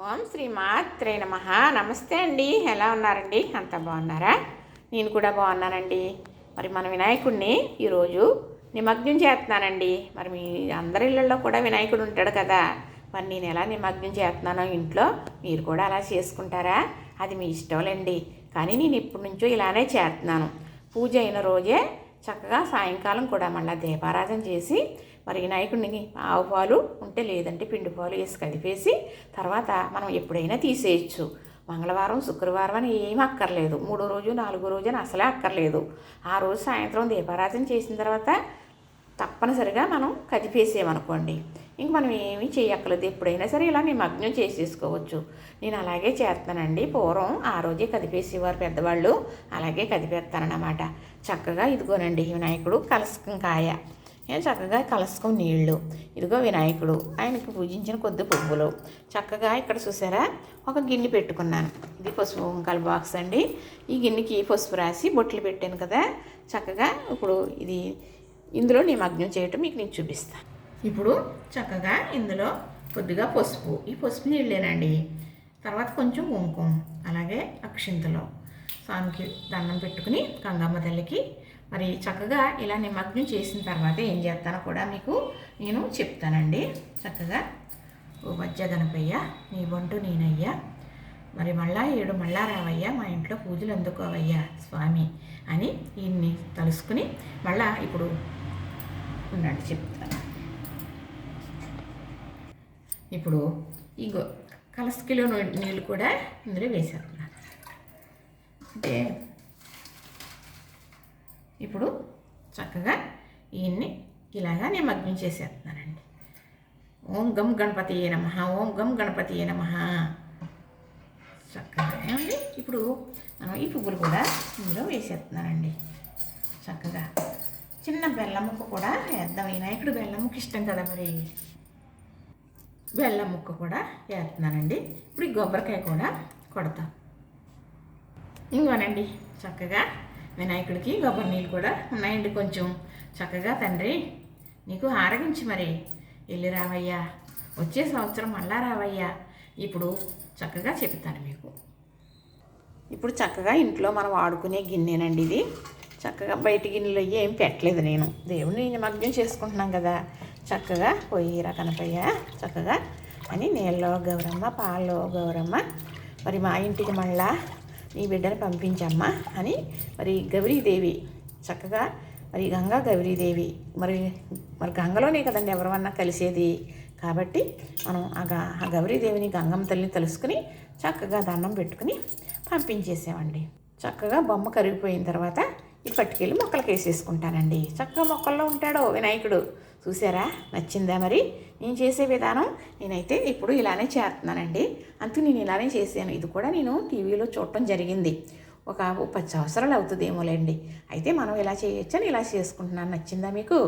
ఓం శ్రీ మాత్రే నమః. నమస్తే అండి. ఎలా ఉన్నారండి? అంత బాగున్నారా? నేను కూడా బాగున్నానండి. మరి మన వినాయకుడిని ఈరోజు నిమగ్నం చేస్తున్నానండి. మరి మీ అందరి ఇళ్ళల్లో కూడా వినాయకుడు ఉంటాడు కదా. మరి నేను ఎలా నిమగ్నం చేస్తున్నానో ఇంట్లో మీరు కూడా అలా చేసుకుంటారా? అది మీ ఇష్టంలేండి. కానీ నేను ఇప్పటి నుంచో ఇలానే చేస్తున్నాను. పూజ అయిన రోజే చక్కగా సాయంకాలం కూడా మళ్ళీ దీపారాధన చేసి మరి వినాయకుడిని ఆవు పాలు ఉంటే లేదంటే పిండి పాలు వేసి కలిపేసి తర్వాత మనం ఎప్పుడైనా తీసేయచ్చు. మంగళవారం శుక్రవారం అని ఏమీ అక్కర్లేదు. 3వ రోజు 4వ రోజు అని అసలే అక్కర్లేదు. ఆ రోజు సాయంత్రం దీపారాధన చేసిన తర్వాత తప్పనిసరిగా మనం కదిపేసామనుకోండి, ఇంక మనం ఏమీ చేయక్కర్లేదు. ఎప్పుడైనా సరే ఇలా నిమగ్నం చేసేసుకోవచ్చు. నేను అలాగే చేస్తానండి. పూర్వం ఆ రోజే కదిపేసేవారు పెద్దవాళ్ళు, అలాగే కదిపేస్తానన్నమాట. చక్కగా ఇదిగోనండి వినాయకుడు కలశకం కాయ, చక్కగా కలశకం నీళ్ళు, ఇదిగో వినాయకుడు, ఆయనకి పూజించిన కొద్ది పువ్వులు. చక్కగా ఇక్కడ చూసారా ఒక గిన్నె పెట్టుకున్నాను. ఇది పసుపు కుంకాల బాక్స్ అండి. ఈ గిన్నెకి పసుపు రాసి బొట్లు పెట్టాను కదా. చక్కగా ఇప్పుడు ఇందులో నిమగ్నం చేయటం మీకు నేను చూపిస్తాను. ఇప్పుడు చక్కగా ఇందులో కొద్దిగా పసుపు, ఈ పసుపు నీళ్ళేనండి. తర్వాత కొంచెం కుంకుమ, అలాగే అక్షింతలు, స్వామికి దండం పెట్టుకుని గంగమ్మ తల్లికి మరి చక్కగా ఇలా నిమగ్నం చేసిన తర్వాత ఏం చేస్తానో కూడా మీకు నేను చెప్తానండి. చక్కగా ఓ మధ్య గణపయ్య నీ బంటు నేనయ్యా, మరి మళ్ళా 7 మళ్ళా రావయ్యా, మా ఇంట్లో పూజలు అందుకోవయ్యా స్వామి అని ఈయన్ని తలుసుకుని మళ్ళా ఇప్పుడు ఉండండి చెప్తాను. ఇప్పుడు ఈ కలసకిలో నీళ్ళు కూడా ఇందులో వేసేస్తున్నాను. అంటే ఇప్పుడు చక్కగా ఈయన్ని ఇలాగా నిమగ్నం చేసేస్తున్నానండి. ఓం గం గణపతియే నమః, ఓం గం గణపతియే నమః. చక్కగా ఏమండి ఇప్పుడు మనం ఈ పువ్వులు కూడా ఇందులో వేసేస్తున్నానండి. చక్కగా చిన్న బెల్లం ముక్క కూడా వేద్దాం. వినాయకుడు బెల్లం ముక్క ఇష్టం కదా, మరి బెల్లం ముక్క కూడా వేస్తున్నానండి. ఇప్పుడు ఈ కొబ్బరికాయ కూడా కొడతాం. ఇంకోనండి చక్కగా వినాయకుడికి కొబ్బరి నీళ్ళు కూడా ఉన్నాయండి కొంచెం. చక్కగా తండ్రి నీకు ఆరగించి మరి వెళ్ళి రావయ్యా, వచ్చే సంవత్సరం మళ్ళా రావయ్యా. ఇప్పుడు చక్కగా చెప్తాను మీకు. ఇప్పుడు చక్కగా ఇంట్లో మనం వాడుకునే గిన్నెనండి ఇది. చక్కగా బయట గిన్నెలో ఏం పెట్టలేదు నేను, దేవుడిని నిమగ్నం చేసుకుంటున్నాం కదా. చక్కగా పొయ్యిరా కనపయ్య చక్కగా అని నీళ్ళలో గౌరమ్మ, పాలలో గౌరమ్మ, మరి మా ఇంటికి మళ్ళా నీ బిడ్డను పంపించమ్మా అని మరి గౌరీదేవి చక్కగా మరి గంగా గౌరీదేవి మరి గంగలోనే కదండి ఎవరన్నా కలిసేది. కాబట్టి మనం ఆ గౌరీదేవిని గంగమ్మ తల్లిని తెలుసుకుని చక్కగా దండం పెట్టుకుని పంపించేసామండి. చక్కగా బొమ్మ కరిగిపోయిన తర్వాత ఈ పట్టుకెళ్ళి మొక్కలకి వేసేసుకుంటానండి. చక్కగా మొక్కల్లో ఉంటాడో వినాయకుడు. చూసారా, నచ్చిందా? మరి నేను చేసే విధానం నేనైతే ఇప్పుడు ఇలానే చేస్తున్నానండి. అందుకు నేను ఇలానే చేశాను. ఇది కూడా నేను టీవీలో చూడటం జరిగింది. ఒక 10 సంవత్సరాలు అవుతుందేమోలేండి. అయితే మనం ఇలా చేయొచ్చని ఇలా చేసుకుంటున్నాను. నచ్చిందా మీకు?